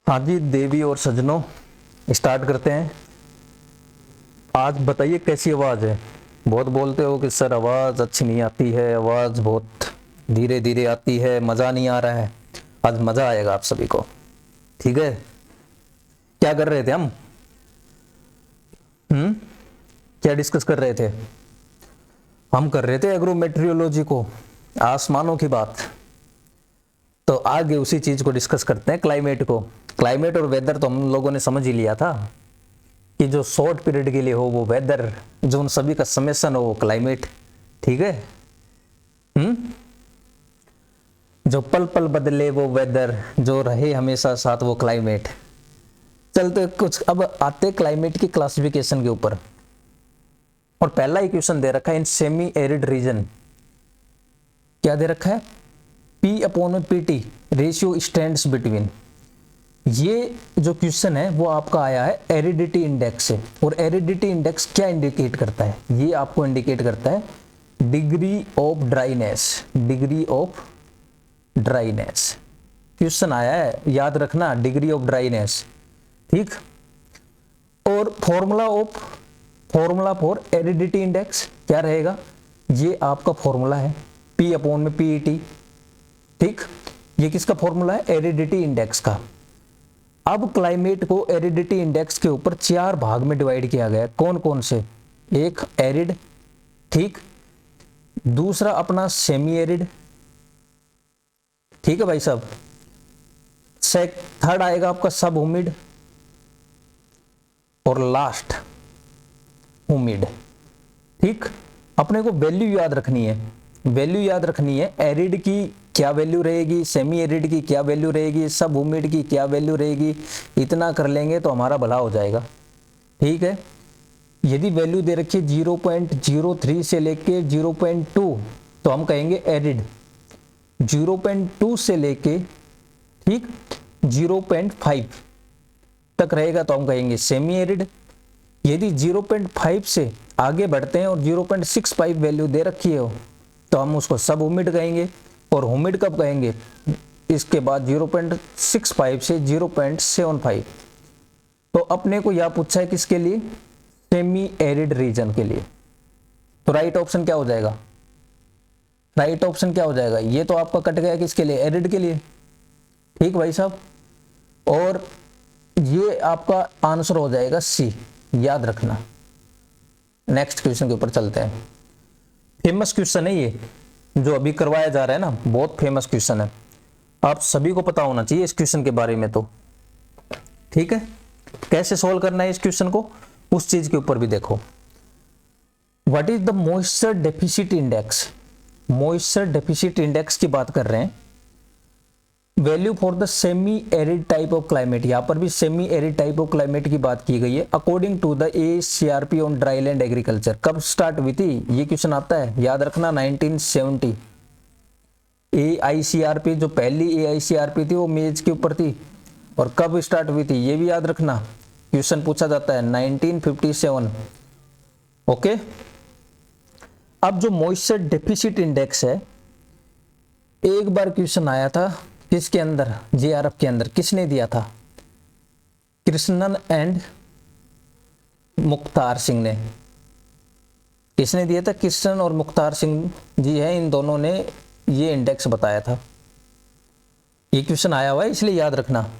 हाँ जी देवी और सज्जनों, स्टार्ट करते हैं। आज बताइए कैसी आवाज़ है। बहुत बोलते हो कि सर आवाज़ अच्छी नहीं आती है, आवाज़ बहुत धीरे धीरे आती है, मज़ा नहीं आ रहा है। आज मज़ा आएगा आप सभी को, ठीक है। क्या कर रहे थे हम? क्या डिस्कस कर रहे थे? हम कर रहे थे एग्रोमेट्रियोलॉजी को, आसमानों की बात। तो आगे उसी चीज़ को डिस्कस करते हैं, क्लाइमेट को। क्लाइमेट और वेदर तो हम लोगों ने समझ ही लिया था कि जो शॉर्ट पीरियड के लिए हो वो वेदर, जो उन सभी का समेसन हो वो क्लाइमेट, ठीक है। जो पल पल बदले वो वेदर, जो रहे हमेशा साथ वो क्लाइमेट। चलते कुछ अब आते क्लाइमेट की क्लासिफिकेशन के ऊपर। और पहला ही क्वेश्चन दे रखा है, इन सेमी एरिड रीजन क्या दे रखा है? P/PT ratio stands between. ये जो क्वेश्चन है वो आपका आया है एरिडिटी इंडेक्स से। और एरिडिटी इंडेक्स क्या इंडिकेट करता है? ये आपको इंडिकेट करता है degree of dryness. Degree of dryness question आया है, याद रखना, डिग्री ऑफ ड्राइनेस, ठीक। और फॉर्मूला फॉर एरिडिटी इंडेक्स क्या रहेगा? ये आपका फॉर्मूला है P/PET, ठीक। ये किसका फॉर्मूला है? एरिडिटी इंडेक्स का। अब क्लाइमेट को एरिडिटी इंडेक्स के ऊपर 4 भाग में डिवाइड किया गया है। कौन कौन से? एक एरिड, ठीक। दूसरा अपना सेमी एरिड, ठीक है भाई साहब। थर्ड आएगा आपका सब ह्यूमिड, और लास्ट ह्यूमिड, ठीक। अपने को वैल्यू याद रखनी है, वैल्यू याद रखनी है। एरिड की क्या वैल्यू रहेगी, सेमी एरिड की क्या वैल्यू रहेगी, सब ह्यूमिड की क्या वैल्यू रहेगी। इतना कर लेंगे तो हमारा भला हो जाएगा, ठीक है। यदि वैल्यू दे रखी है 0.03 से लेके 0.2 तो हम कहेंगे एरिड। 0.2 से लेके, ठीक, 0.5 तक रहेगा तो हम कहेंगे सेमी एरिड। यदि 0.5 से आगे बढ़ते हैं और 0.65 वैल्यू दे रखी है तो हम उसको सब ह्यूमिड कहेंगे। और ह्यूमिड कब कहेंगे? इसके बाद 0.65 से 0.75। तो अपने को यह पूछा है किसके लिए? सेमी एरिड रीजन के लिए। तो राइट ऑप्शन क्या हो जाएगा? राइट ऑप्शन क्या हो जाएगा? ये तो आपका कट गया किसके लिए? एरिड के लिए, ठीक भाई साहब। और ये आपका आंसर हो जाएगा सी, याद रखना। नेक्स्ट क्वेश्चन के ऊपर चलते हैं। फेमस क्वेश्चन है ये जो अभी करवाया जा रहा है ना, बहुत फेमस क्वेश्चन है। आप सभी को पता होना चाहिए इस क्वेश्चन के बारे में, तो ठीक है। कैसे सोल्व करना है इस क्वेश्चन को, उस चीज के ऊपर भी देखो। What is the moisture deficit index? Moisture deficit index की बात कर रहे हैं। Value for the semi arid type of climate, यहां पर भी semi arid type of climate की बात की गई है। According to the ACRP on dry land agriculture. कब स्टार्ट हुई थी? ये क्वेश्चन आता है, याद रखना, 1970। AICRP जो पहली AICRP थी वो मेज के ऊपर थी। और कब स्टार्ट हुई थी ये भी याद रखना, क्वेश्चन पूछा जाता है 1957। ओके। अब जो मॉइस्चर डेफिसिट इंडेक्स है, एक बार क्वेश्चन आया था किसके अंदर? JRF के अंदर। किसने दिया था? कृष्णन एंड मुख्तार सिंह ने। किसने दिया था? कृष्णन और मुख्तार सिंह जी है, इन दोनों ने ये इंडेक्स बताया था। ये क्वेश्चन आया हुआ है इसलिए याद रखना।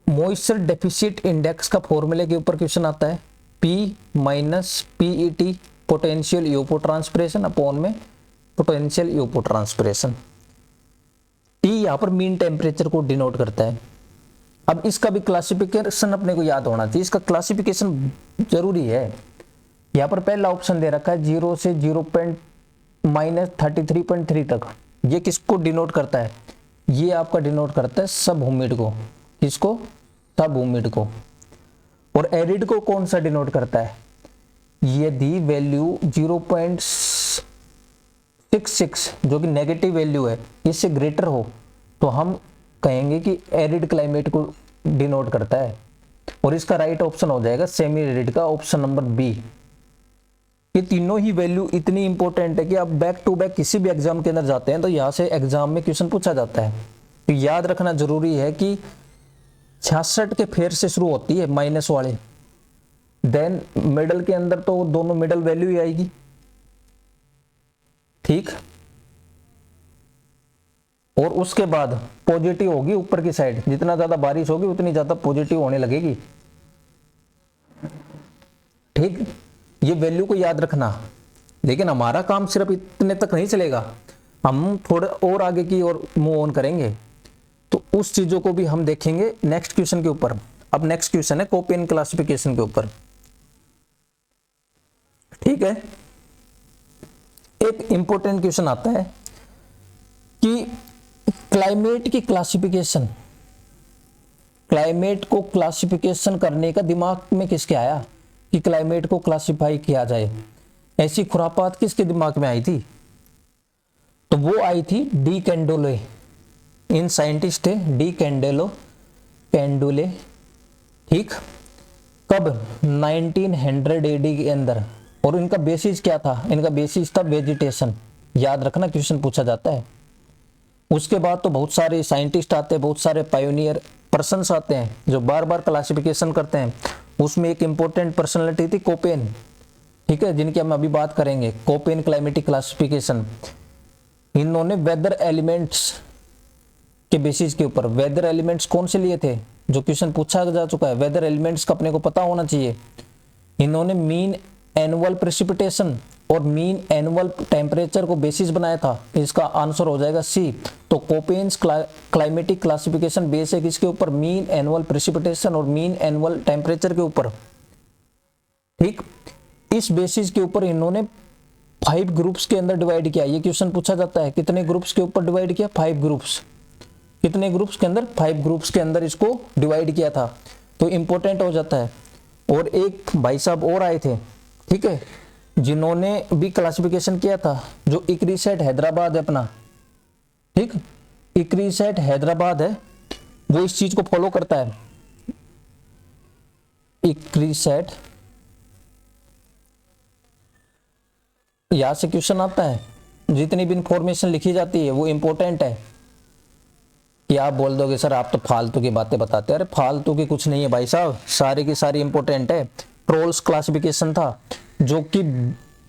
मॉइस्चर डेफिसिट इंडेक्स का फॉर्मूले के ऊपर क्वेश्चन आता है P-PET पोटेंशियल इवपोट्रांसपिरेशन अपॉन में पोटेंशियल इवपोट्रांसपिरेशन। T यहाँ पर मीन टेम्परेचर को डिनोट करता है। अब इसका भी क्लासिफिकेशन अपने को याद होना चाहिए, इसका क्लासिफिकेशन जरूरी है। यहाँ पर पहला ऑप्शन दे रखा है 0 से 0.-33.3 तक। ये किसको डिनोट करता है? ये आपका डिनोट करता है सब ह्यूमिड को। किसको? सब ह्यूमिड को। और एरिड को कौन सा डिनोट करता है? यदि वैल्यू 0.66 जो कि नेगेटिव वैल्यू है इससे ग्रेटर हो तो हम कहेंगे कि एरिड क्लाइमेट को डिनोट करता है। और इसका राइट ऑप्शन हो जाएगा सेमी एरिड का ऑप्शन नंबर बी। ये तीनों ही वैल्यू इतनी इंपॉर्टेंट है कि आप बैक टू बैक किसी भी एग्जाम के अंदर जाते हैं तो यहाँ से एग्जाम में क्वेश्चन पूछा जाता है। तो याद रखना जरूरी है कि 66 के फेर से शुरू होती है माइनस वाले, देन मिडल के अंदर तो दोनों मिडल वैल्यू ही आएगी, ठीक। और उसके बाद पॉजिटिव होगी ऊपर की साइड, जितना ज्यादा बारिश होगी उतनी ज्यादा पॉजिटिव होने लगेगी, ठीक। ये वैल्यू को याद रखना, लेकिन हमारा काम सिर्फ इतने तक नहीं चलेगा, हम थोड़े और आगे की ओर मूव ऑन करेंगे, तो उस चीजों को भी हम देखेंगे नेक्स्ट क्वेश्चन के ऊपर। अब नेक्स्ट क्वेश्चन है कोपेन क्लासिफिकेशन के ऊपर, ठीक है। एक इंपॉर्टेंट क्वेश्चन आता है कि क्लाइमेट की क्लासिफिकेशन, क्लाइमेट को क्लासिफिकेशन करने का दिमाग में किसके आया कि क्लाइमेट को क्लासिफाई किया जाए, ऐसी खुरापात किसके दिमाग में आई थी? तो वो आई थी डी कैंडोले, इन साइंटिस्ट है डी कैंडोले, ठीक। कब? 1900 एडी के अंदर। और इनका बेसिस क्या था? इनका बेसिस था वेजिटेशन, याद रखना क्वेश्चन पूछा जाता है। उसके बाद तो बहुत सारे साइंटिस्ट आते हैं, बहुत सारे पायोनियर पर्सन्स आते हैं जो बार बार क्लासिफिकेशन करते हैं। उसमें एक इंपॉर्टेंट पर्सनालिटी थी कोपेन, ठीक है, जिनकी हम अभी बात करेंगे। कोपेन क्लाइमेटिक क्लासिफिकेशन, इन्होंने वेदर एलिमेंट्स के बेसिस के ऊपर, वेदर एलिमेंट्स कौन से लिए थे जो क्वेश्चन पूछा जा चुका है, वेदर एलिमेंट्स का अपने को पता होना चाहिए। इन्होंने मीन एनुअल प्रेसिपिटेशन और मीन एनुअल टेम्परेचर को बेसिस बनाया था, इसका आंसर हो जाएगा सी। तो कोपेन्स क्लाइमेटिक क्लासिफिकेशन बेस है किसके ऊपर? मीन एनुअल प्रेसिपिटेशन और मीन एनुअल टेम्परेचर के ऊपर, ठीक। इस बेसिस के ऊपर इन्होंने 5 ग्रुप्स के अंदर डिवाइड किया। ये क्वेश्चन पूछा जाता है, कितने ग्रुप्स के ऊपर डिवाइड किया? 5 ग्रुप्स। कितने ग्रुप्स के अंदर? 5 ग्रुप्स के अंदर इसको डिवाइड किया था, तो इंपॉर्टेंट हो जाता है। और एक भाई साहब और आए थे, ठीक है, जिन्होंने भी क्लासिफिकेशन किया था, जो इक्रिसेट हैदराबाद है अपना, ठीक, इक्रिसेट हैदराबाद है, वो इस चीज को फॉलो करता है। इक्रिसेट, यहां से क्वेश्चन आता है, जितनी भी इंफॉर्मेशन लिखी जाती है वो इंपॉर्टेंट है। कि आप बोल दोगे सर आप तो फालतू की बातें बताते हैं, अरे फालतू की कुछ नहीं है भाई साहब, सारी की सारी इंपॉर्टेंट है। ट्रोल्स क्लासिफिकेशन था, जो कि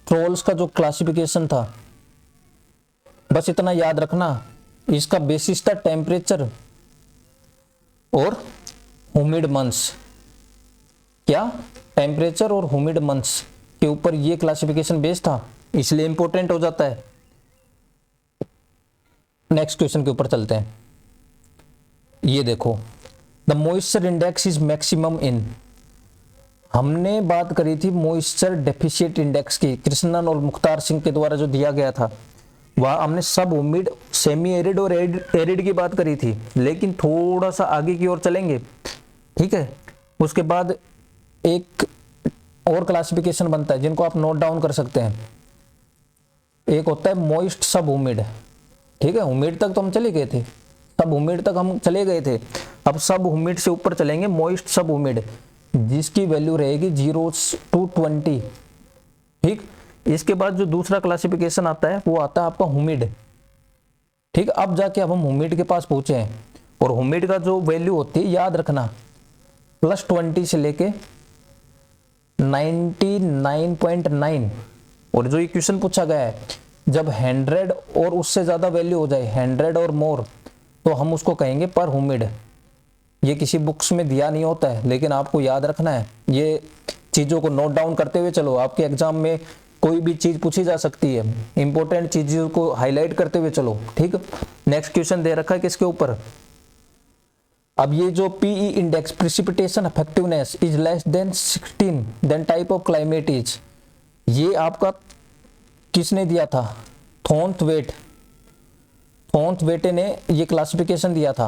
ट्रोल्स का जो क्लासिफिकेशन था, बस इतना याद रखना, इसका बेसिस था टेम्परेचर और ह्यूमिड मंथ्स। क्या? टेम्परेचर और ह्यूमिड मंथ्स के ऊपर ये क्लासिफिकेशन बेस था, इसलिए इंपॉर्टेंट हो जाता है। नेक्स्ट क्वेश्चन के ऊपर चलते हैं। ये देखो, the moisture index is maximum in, हमने बात करी थी मॉइस्चर डेफिशिएंट इंडेक्स की, कृष्णन और मुख्तार सिंह के द्वारा जो दिया गया था, वह हमने सब ह्यूमिड, सेमी एरिड और एरिड की बात करी थी। लेकिन थोड़ा सा आगे की ओर चलेंगे, ठीक है। उसके बाद एक और क्लासिफिकेशन बनता है जिनको आप नोट डाउन कर सकते हैं। एक होता है मॉइस्ट सब ह्यूमिड, ठीक है, ह्यूमिड तक तो हम चले गए थे, सब ह्यूमिड तक हम चले गए थे। अब सब ह्यूमिड से ऊपर चलेंगे, मॉइस्ट सब ह्यूमिड, जिसकी वैल्यू रहेगी 0 to 20, ठीक। इसके बाद जो दूसरा क्लासिफिकेशन आता है वो आता है आपका ह्यूमिड, ठीक। अब जाके अब हम ह्यूमिड के पास पहुंचे हैं, और ह्यूमिड का जो वैल्यू होती है याद रखना, +20 से लेके 99.9। और जो इक्वेशन पूछा गया है, जब 100 और उससे ज्यादा वैल्यू हो जाए, 100 और मोर, तो हम उसको कहेंगे पर ह्यूमिड। ये किसी बुक्स में दिया नहीं होता है, लेकिन आपको याद रखना है। ये चीजों को नोट डाउन करते हुए चलो, आपके एग्जाम में कोई भी चीज पूछी जा सकती है, इंपॉर्टेंट चीजों को हाईलाइट करते हुए चलो, ठीक। नेक्स्ट क्वेश्चन दे रखा है किसके ऊपर? अब ये जो PE index, precipitation effectiveness is less than 16, then type of climate is, ये आपका किसने दिया था? थॉर्नथवेटे ने ये क्लासिफिकेशन दिया था,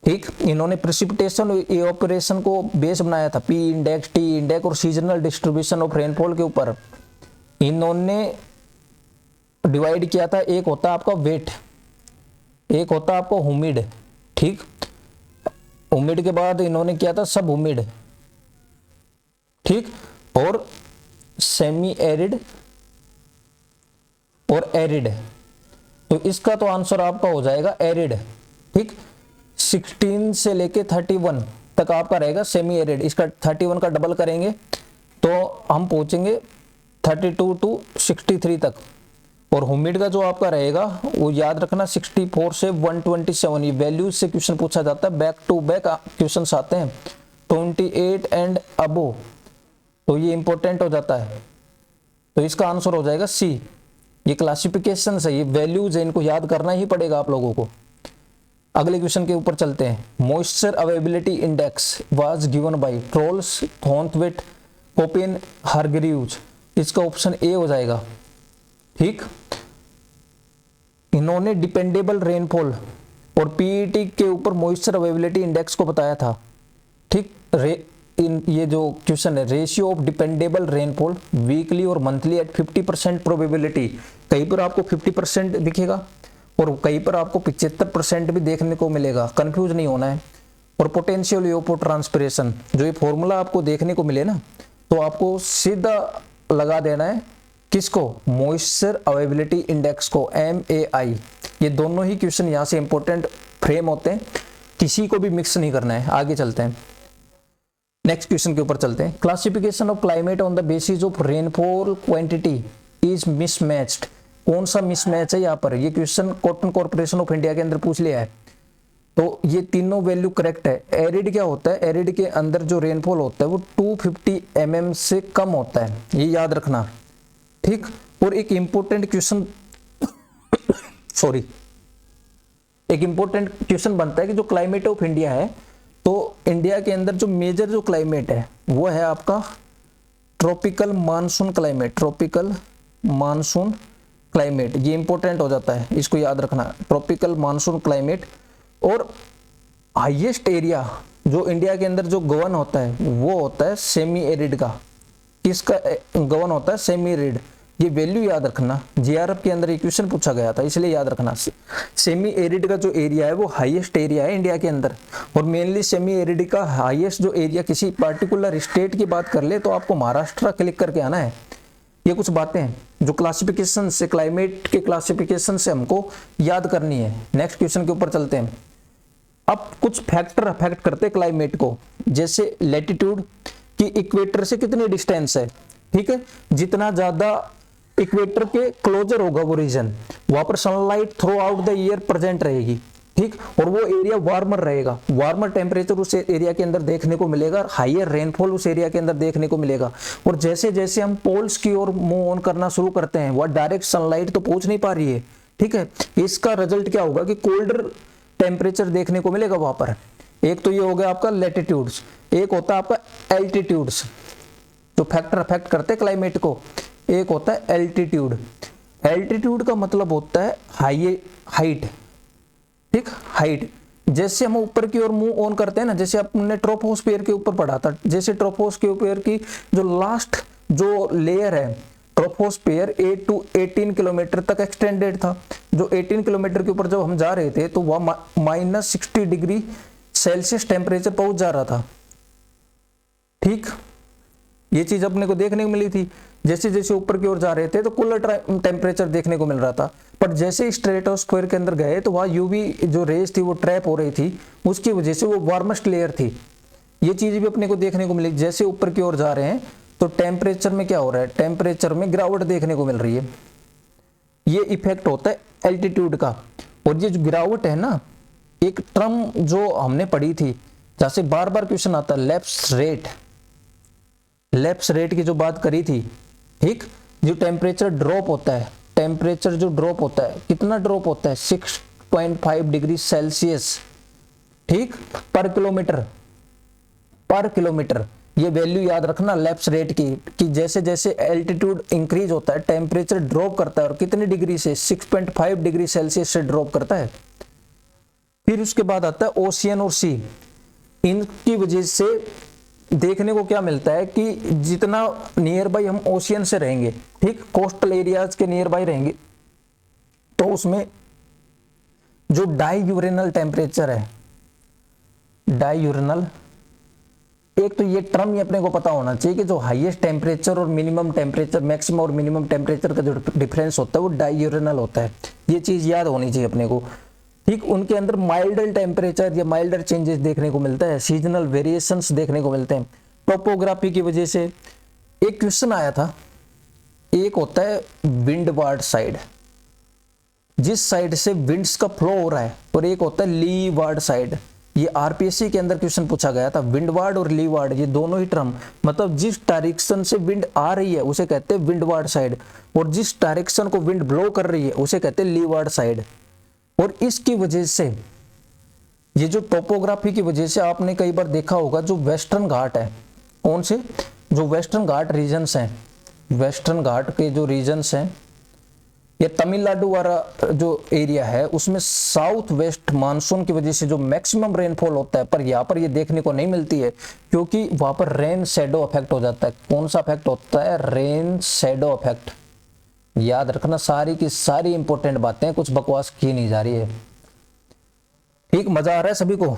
ठीक। इन्होंने प्रेसिपिटेशन और इवेपोरेशन को बेस बनाया था, पी इंडेक्स, टी इंडेक्स और सीजनल डिस्ट्रीब्यूशन ऑफ रेनफॉल के ऊपर इन्होंने डिवाइड किया था। एक होता आपका वेट, एक होता आपका ह्यूमिड, ठीक। ह्यूमिड के बाद इन्होंने किया था सब ह्यूमिड, ठीक, और सेमी एरिड और एरिड। तो इसका तो आंसर आपका हो जाएगा एरिड, ठीक। 16 से लेके 31 तक आपका रहेगा सेमी एरिड। इसका 31 का डबल करेंगे तो हम पहुंचेंगे 32 टू 63 तक। और ह्यूमिड का जो आपका रहेगा वो याद रखना 64 से 127। ये वैल्यू से क्वेश्चन पूछा जाता है, बैक टू बैक क्वेश्चन आते हैं 28 एंड अबो, तो ये इंपॉर्टेंट हो जाता है। तो इसका आंसर हो जाएगा सी। ये क्लासिफिकेशन है, ये वैल्यूज है, इनको याद करना ही पड़ेगा आप लोगों को। अगले क्वेश्चन के ऊपर चलते हैं। Moisture availability index was given by Trolls, Thornthwaite, Koppen, Hargreaves. इसका ऑप्शन ए हो जाएगा। ठीक, इन्होंने डिपेंडेबल रेनफॉल और पीईटी के ऊपर मॉइस्चर अवेलेबिलिटी इंडेक्स को बताया था। ठीक, ये जो क्वेश्चन है, ratio of dependable rainfall weekly और मंथली एट 50% प्रोबेबिलिटी, कहीं पर आपको 50% दिखेगा और कहीं पर आपको 75% भी देखने को मिलेगा, कंफ्यूज नहीं होना है। और पोटेंशियल ईओपो ट्रांसपिरेशन, जो ये फॉर्मूला आपको देखने को मिले ना, तो आपको सीधा लगा देना है किसको, मॉइस्चर अवेलेबिलिटी इंडेक्स को, MAI। ये दोनों ही क्वेश्चन यहाँ से इंपॉर्टेंट फ्रेम होते हैं, किसी को भी मिक्स नहीं करना है। आगे चलते हैं, नेक्स्ट क्वेश्चन के ऊपर चलते हैं। Classification of climate on the basis of rainfall quantity is mismatched. कौन सा मिसमैच है यहाँ पर? ये question cotton corporation of India के अंदर पूछ लिया है। तो ये तीनों वैल्यू करेक्ट है। एरिड क्या होता है? एरिड के अंदर जो रेनफॉल होता है वो 250 mm से कम होता है, ये याद रखना। ठीक, और एक इंपॉर्टेंट क्वेश्चन सॉरी, एक इंपॉर्टेंट क्वेश्चन बनता है कि जो क्लाइमेट ऑफ इंडिया है, तो इंडिया के अंदर जो मेजर जो क्लाइमेट है वो है आपका tropical monsoon climate. Tropical monsoon climate, ये इंपॉर्टेंट हो जाता है, इसको याद रखना, ट्रॉपिकल मानसून क्लाइमेट। और हाईएस्ट एरिया जो इंडिया के अंदर जो गवर्न होता है वो होता है सेमी एरिड का। किसका गवर्न होता है? Semi arid. ये वैल्यू याद रखना, जीआरएफ के अंदर क्वेश्चन पूछा गया था, इसलिए याद रखना। सेमी एरिड का जो एरिया है वो हाईएस्ट एरिया है इंडिया के अंदर। और मेनली सेमी एरिड का हाईएस्ट जो एरिया किसी पार्टिकुलर स्टेट की बात कर ले तो आपको महाराष्ट्र क्लिक करके आना है। ये कुछ बातें हैं जो क्लासिफिकेशन से, क्लाइमेट के क्लासिफिकेशन से हमको याद करनी है। नेक्स्ट क्वेश्चन के ऊपर चलते हैं। अब कुछ फैक्टर अफेक्ट करते हैं क्लाइमेट को, जैसे लैटिट्यूड की इक्वेटर से कितनी डिस्टेंस है। ठीक है, जितना ज्यादा इक्वेटर के क्लोजर होगा वो रीजन, वहां पर sunlight through out the year present रहेगी। ठीक, और वो एरिया वार्मर रहेगा, वार्मर टेम्परेचर उस एरिया के अंदर देखने को मिलेगा, हाईयर रेनफॉल उस एरिया के अंदर देखने को मिलेगा। और जैसे जैसे हम पोल्स की ओर मूव ऑन करना शुरू करते हैं, वह डायरेक्ट सनलाइट तो पहुंच नहीं पा रही है। ठीक है, इसका रिजल्ट क्या होगा कि कोल्डर टेम्परेचर देखने को मिलेगा वहां पर। एक तो ये हो गया आपका लैटिट्यूड्स, एक होता है आपका एल्टीट्यूड्स, जो फैक्टर अफेक्ट करते हैं क्लाइमेट को। एक होता है एल्टीट्यूड। एल्टीट्यूड का मतलब होता है हाइट। ठीक, हाइट। जैसे हम ऊपर की ओर मूव ऑन करते हैं ना, जैसे अपने ट्रोपोस्फियर के ऊपर पढ़ा था, जैसे ट्रोपोस्फियर की जो लास्ट जो लेयर है ट्रोपोस्फियर 8 to 18 किलोमीटर तक एक्सटेंडेड था। जो 18 किलोमीटर के ऊपर जब हम जा रहे थे तो वह -60 डिग्री सेल्सियस टेम्परेचर पहुंच जा रहा था। ठीक, ये चीज अपने को देखने को मिली थी। जैसे जैसे ऊपर की ओर जा रहे थे तो कूलर टेम्परेचर देखने को मिल रहा था, पर जैसे स्ट्रेटोस्फीयर के अंदर गए तो वहाँ यूवी जो रेज थी वो ट्रैप हो रही थी, उसकी वजह से वो वार्मेस्ट लेयर थी। ये चीज भी अपने को देखने को मिली। जैसे ऊपर की ओर जा रहे हैं तो टेम्परेचर में क्या हो रहा है? टेम्परेचर में गिरावट देखने को मिल रही है। ये इफेक्ट होता है एल्टीट्यूड का। और ये जो गिरावट है ना, एक टर्म जो हमने पढ़ी थी, जैसे बार बार क्वेश्चन आता है, लैप्स रेट। लैप्स रेट की जो बात करी थी, ठीक, जो टेम्परेचर ड्रॉप होता है, टेम्परेचर जो ड्रॉप होता है, कितना ड्रॉप होता है? 6.5 डिग्री सेल्सियस। ठीक, पर किलोमीटर। ये वैल्यू याद रखना लैप्स रेट की, कि जैसे जैसे एल्टीट्यूड इंक्रीज होता है टेम्परेचर ड्रॉप करता है, और कितनी डिग्री से? 6.5 डिग्री सेल्सियस से ड्रॉप करता है। फिर उसके बाद आता है ओशियन और सी। इनकी वजह से देखने को क्या मिलता है कि जितना नियर बाई हम ओशियन से रहेंगे, ठीक, कोस्टल एरियाज के नियर बाई रहेंगे, तो उसमें जो डाईयूरेनल टेम्परेचर है, डाईयूरेनल, एक तो ये टर्म ही अपने को पता होना चाहिए कि जो हाईएस्ट टेम्परेचर और मिनिमम टेम्परेचर, मैक्सिमम और मिनिमम टेम्परेचर का जो डिफरेंस होता है वो डाईयूरेनल होता है। ये चीज याद होनी चाहिए अपने को। ठीक, उनके अंदर माइल्डर टेम्परेचर या माइल्डर चेंजेस देखने को मिलता है, सीजनल वेरिएशंस देखने को मिलते हैं टोपोग्राफी की वजह से। एक क्वेश्चन आया था, एक होता है विंडवार्ड साइड, जिस साइड से विंड्स का फ्लो हो रहा है, और एक होता है लीवार्ड साइड। ये आरपीएससी के अंदर क्वेश्चन पूछा गया था। विंडवार्ड और लीवार्ड ये दोनों ही टर्म, मतलब जिस डायरेक्शन से विंड आ रही है उसे कहते हैं विंडवार्ड साइड, और जिस डायरेक्शन को विंड ब्लो कर रही है उसे कहते हैं लीवार्ड साइड। और इसकी वजह से, ये जो टोपोग्राफी की वजह से आपने कई बार देखा होगा, जो वेस्टर्न घाट है, कौन से, जो वेस्टर्न घाट रीजन्स हैं, वेस्टर्न घाट के जो रीजन्स हैं, ये तमिलनाडु वाला जो एरिया है, उसमें साउथ वेस्ट मानसून की वजह से जो मैक्सिमम रेनफॉल होता है, पर यहाँ पर ये देखने को नहीं मिलती है, क्योंकि वहां पर रेन शैडो इफेक्ट हो जाता है। कौन सा इफेक्ट होता है? Rain shadow effect. याद रखना, सारी की सारी इंपॉर्टेंट बातें, कुछ बकवास की नहीं जा रही है। ठीक, मजा आ रहा है सभी को?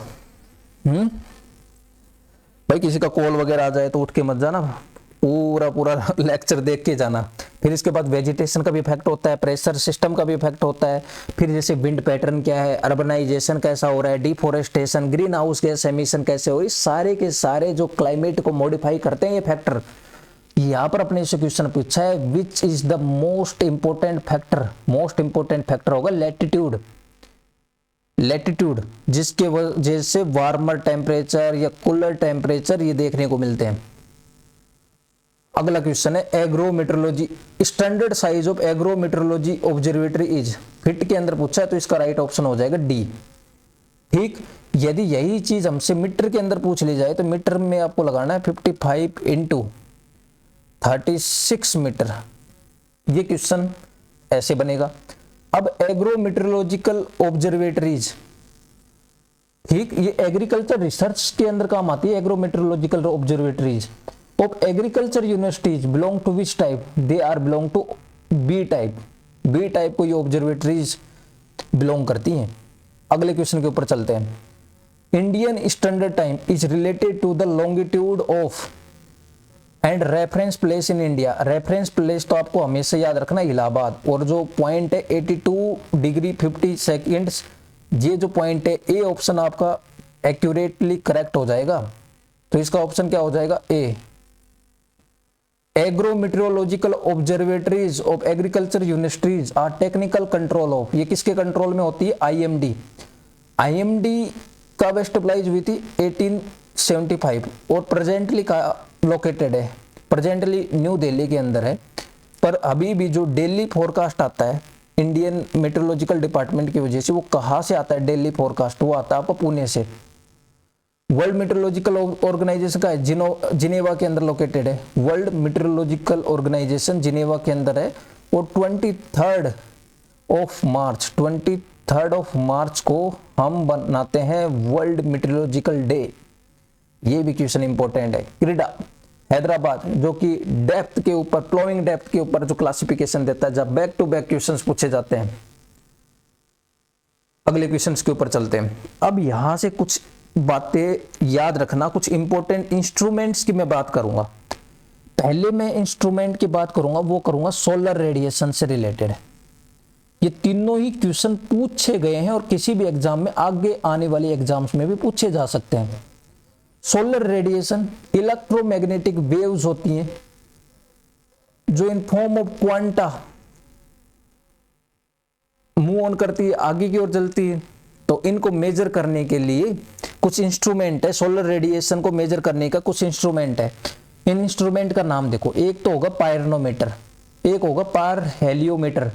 भाई किसी का कॉल वगैरह आ जाए तो उठ के मत जाना, पूरा पूरा लेक्चर देख के जाना। फिर इसके बाद वेजिटेशन का भी इफेक्ट होता है, प्रेशर सिस्टम का भी इफेक्ट होता है, फिर जैसे विंड पैटर्न क्या है, अर्बनाइजेशन कैसा हो रहा है, deforestation, green house gas emission कैसे हो रही, सारे के सारे जो क्लाइमेट को मॉडिफाई करते हैं ये फैक्टर। यहाँ पर अपने से क्वेश्चन पूछा है, which is the most important factor? Most important factor होगा लैटिट्यूड। लैटिट्यूड, जिसके वजह से वार्मर टेम्परेचर या कूलर टेम्परेचर ये देखने को मिलते हैं। अगला क्वेश्चन है agrometeorology, standard size of agrometeorology observatory is, fit के अंदर पूछा है तो इसका राइट ऑप्शन हो जाएगा डी। ठीक, यदि यही चीज हमसे मीटर के अंदर पूछ ली जाए तो मीटर में आपको लगाना है 55 इंटू 36 मीटर। ये क्वेश्चन ऐसे बनेगा। अब एग्रोमेट्रोलॉजिकल ऑब्जर्वेटरीज, ठीक, ये एग्रीकल्चर रिसर्च के अंदर काम आती है। Agrometeorological observatories of agriculture universities belong to which type? They are belong to B type. B type को ये ऑब्जर्वेटरीज बिलोंग करती हैं। अगले क्वेश्चन के ऊपर चलते हैं। Indian standard time is related to the longitude of and reference place in India. Reference place तो आपको हमेशा याद रखना इलाहाबाद, और जो पॉइंट है 82 डिग्री 50 सेकेंड्स, ये जो पॉइंट है, ए ऑप्शन आपका एक्यूरेटली करेक्ट हो जाएगा। तो इसका ऑप्शन क्या हो जाएगा? A. Agrometeorological observatories of agriculture universities are technical control of, ये किसके कंट्रोल में होती है? आईएमडी। आईएमडी कब एस्टेब्लिश हुई थी? 1875, और प्रेजेंटली का लोकेटेड है, प्रेजेंटली न्यू दिल्ली के अंदर है। पर अभी भी जो डेली फोरकास्ट आता है इंडियन मेट्रोलॉजिकल डिपार्टमेंट की वजह से, वो कहाँ से आता है? डेली फोरकास्ट वो आता है आपको पुणे से। वर्ल्ड मेट्रोलॉजिकल ऑर्गेनाइजेशन का है, जिनेवा के अंदर लोकेटेड है। वर्ल्ड मेट्रोलॉजिकल ऑर्गेनाइजेशन जिनेवा के अंदर है। और 23 मार्च को हम बनाते हैं वर्ल्ड मेट्रोलॉजिकल डे। ये भी क्वेश्चन इंपॉर्टेंट है। क्रीडा हैदराबाद, जो कि डेप्थ के ऊपर, फ्लोइंग डेप्थ के ऊपर जो क्लासिफिकेशन देता है, जब बैक टू बैक क्वेश्चंस पूछे जाते हैं। अगले क्वेश्चंस के ऊपर चलते हैं। अब यहां से कुछ बातें याद रखना, कुछ इंपॉर्टेंट इंस्ट्रूमेंट्स की मैं बात करूंगा। पहले मैं इंस्ट्रूमेंट की बात करूंगा, वो करूंगा सोलर रेडिएशन से रिलेटेड। ये तीनों ही क्वेश्चन पूछे गए हैं और किसी भी एग्जाम में, आगे आने वाले एग्जाम्स में भी पूछे जा सकते हैं। सोलर रेडिएशन इलेक्ट्रोमैग्नेटिक वेव्स होती हैं जो in form of quanta move on करती है, आगे की ओर चलती है। तो इनको मेजर करने के लिए कुछ इंस्ट्रूमेंट है, सोलर रेडिएशन को मेजर करने का कुछ इंस्ट्रूमेंट है। इन इंस्ट्रूमेंट का नाम देखो, एक तो होगा पायरोनोमीटर, एक होगा पायरहेलियोमीटर,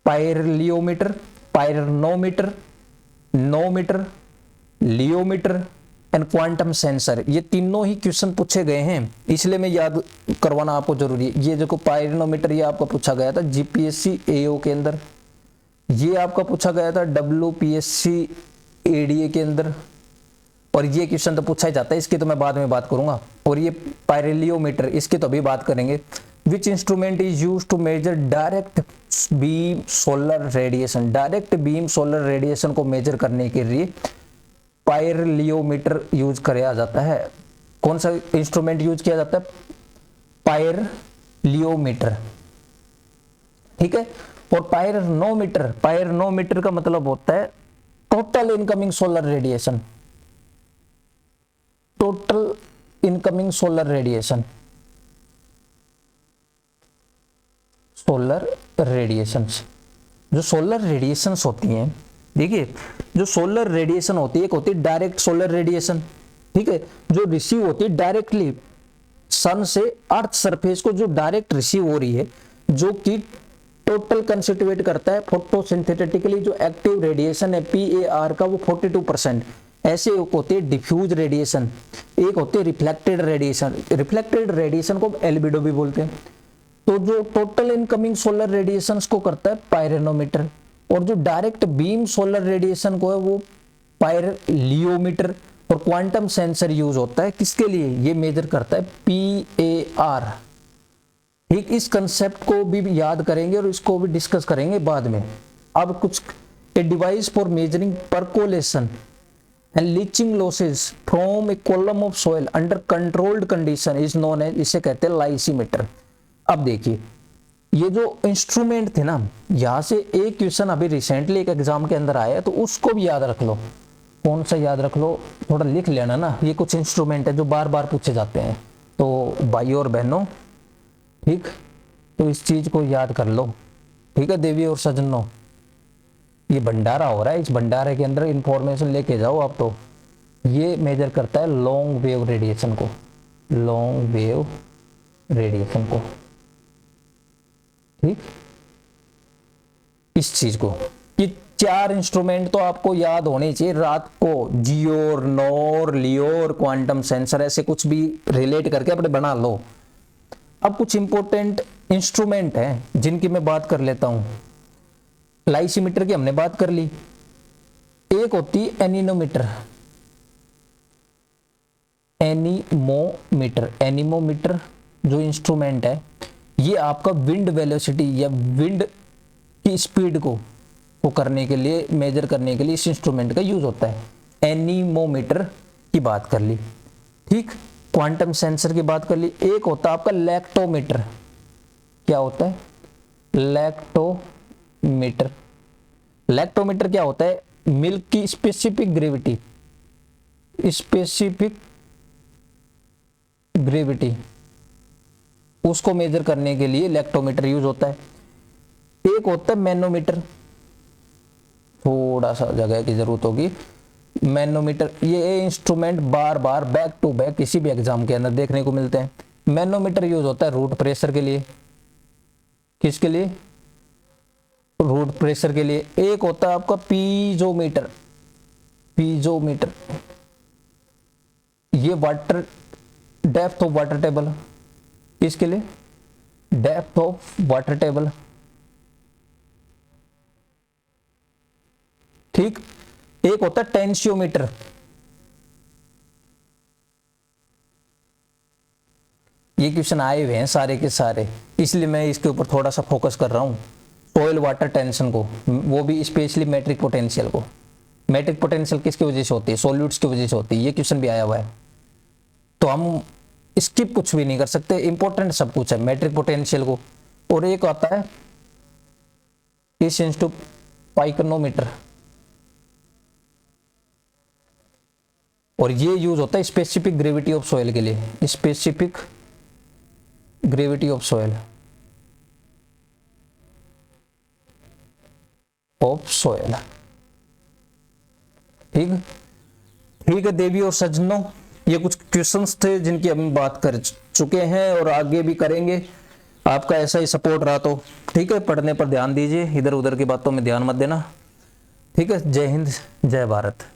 पायरलियोमीटर, पायरोनोमीटर, नोमीटर, लियोमीटर एंड क्वांटम सेंसर। ये तीनों ही क्वेश्चन पूछे गए हैं, इसलिए मैं याद करवाना आपको जरूरी है। ये देखो पायरोनोमीटर, ये आपका पूछा गया था जीपीएससी एओ के अंदर, ये आपका पूछा गया था डब्ल्यूपीएससी एडीए के अंदर, और ये क्वेश्चन तो पूछा ही जाता है, इसकी तो मैं बाद में बात करूंगा। और ये पायरोलियोमीटर, इसकी तो अभी बात करेंगे। Which instrument is used to measure direct beam solar radiation? Direct beam solar radiation को मेजर करने के लिए पायरोलियोमीटर यूज किया जाता है। कौन सा इंस्ट्रूमेंट यूज किया जाता है? पायरोलियोमीटर। ठीक है। और पायरोनोमीटर का मतलब होता है total incoming solar radiation, total incoming solar radiation, solar radiations. जो सोलर रेडिएशंस होती हैं, देखिए जो सोलर रेडिएशन होती है, एक होती है डायरेक्ट सोलर रेडिएशन, ठीक है, जो रिसीव होती है डायरेक्टली सन से अर्थ सरफेस को, जो डायरेक्ट रिसीव हो रही है, जो कि टोटल कंस्टिट्यूट करता है फोटोसिंथेटिकली जो एक्टिव रेडिएशन है PAR का, वो 42%। ऐसे एक होते हैं डिफ्यूज रेडिएशन, एक होते हैं रिफ्लेक्टेड रेडिएशन। रिफ्लेक्टेड रेडिएशन को एल्बिडो भी बोलते हैं। तो जो टोटल इनकमिंग सोलर रेडिएशंस को करता है पायरोनोमीटर, और जो डायरेक्ट बीम सोलर रेडिएशन को है वो पायरोलियोमीटर। और क्वांटम सेंसर यूज होता है किसके लिए, ये मेजर करता है PAR। ठीक, इस कंसेप्ट को भी याद करेंगे और इसको भी डिस्कस करेंगे बाद में। अब कुछ a device for measuring percolation and leaching losses from a column of soil under controlled condition is known as, इसे कहते हैं लाइसीमीटर। अब देखिए ये जो इंस्ट्रूमेंट थे ना, यहां से एक क्वेश्चन अभी रिसेंटली एक एग्जाम के अंदर आया, तो उसको भी याद रख लो। कौन सा याद रख लो, थोड़ा लिख लेना ना। ये कुछ इंस्ट्रूमेंट है जो बार बार पूछे जाते हैं, तो भाइयों और बहनों, ठीक, तो इस चीज को याद कर लो। ठीक है देवी और सज्जनों, ये भंडारा हो रहा है, इस भंडारे के अंदर इंफॉर्मेशन लेके जाओ आप। तो ये मेजर करता है लॉन्ग वेव रेडिएशन को, लॉन्ग वेव रेडिएशन को। ठीक, इस चीज को, ये 4 इंस्ट्रूमेंट तो आपको याद होने चाहिए रात को। जियोर, नोर, लियोर, क्वांटम सेंसर, ऐसे कुछ भी रिलेट करके अपने बना लो। अब कुछ इंपॉर्टेंट इंस्ट्रूमेंट हैं जिनकी मैं बात कर लेता हूं। लाइसीमीटर की हमने बात कर ली। एक होती है एनीमोमीटर, एनीमोमीटर। एनीमोमीटर जो इंस्ट्रूमेंट है, ये आपका विंड वेलोसिटी या विंड की स्पीड को करने के लिए, मेजर करने के लिए इस इंस्ट्रूमेंट का यूज होता है। एनीमोमीटर की बात कर ली। ठीक, क्वांटम सेंसर की बात कर ली। एक होता है आपका लैक्टोमीटर। क्या होता है? लैक्टोमीटर। लैक्टोमीटर क्या होता है? मिल्क की स्पेसिफिक ग्रेविटी, स्पेसिफिक ग्रेविटी, उसको मेजर करने के लिए लैक्टोमीटर यूज होता है। एक होता है मैनोमीटर, थोड़ा सा जगह की जरूरत होगी। मैनोमीटर, ये इंस्ट्रूमेंट बार बार बैक टू बैक किसी भी एग्जाम के अंदर देखने को मिलते हैं। मैनोमीटर यूज होता है रूट प्रेशर के लिए। किसके लिए? रूट प्रेशर के लिए। एक होता है आपका पीजोमीटर। पीजोमीटर, ये water depth of water table. किसके लिए? Depth of water table. ठीक, एक होता है टेंशियोमीटर। ये क्वेश्चन आए हुए हैं सारे के सारे, इसलिए मैं इसके ऊपर थोड़ा सा फोकस कर रहा हूं। सॉइल वाटर टेंशन को, वो भी स्पेशली मैट्रिक पोटेंशियल को। मैट्रिक पोटेंशियल किसकी वजह से होती है? सॉल्यूट्स की वजह से होती है। ये क्वेश्चन भी आया हुआ है, तो हम स्किप कुछ भी नहीं कर सकते, इंपॉर्टेंट सब कुछ है मैट्रिक पोटेंशियल को। और एक आता है पाइकोनोमीटर, और ये यूज होता है स्पेसिफिक ग्रेविटी ऑफ सॉइल के लिए। Specific gravity of soil, of soil. ठीक, ठीक है देवी और सज्जनों, ये कुछ क्वेश्चंस थे जिनकी हम बात कर चुके हैं और आगे भी करेंगे। आपका ऐसा ही सपोर्ट रहा तो ठीक है, पढ़ने पर ध्यान दीजिए, इधर उधर की बातों में ध्यान मत देना। ठीक है, जय हिंद, जय भारत।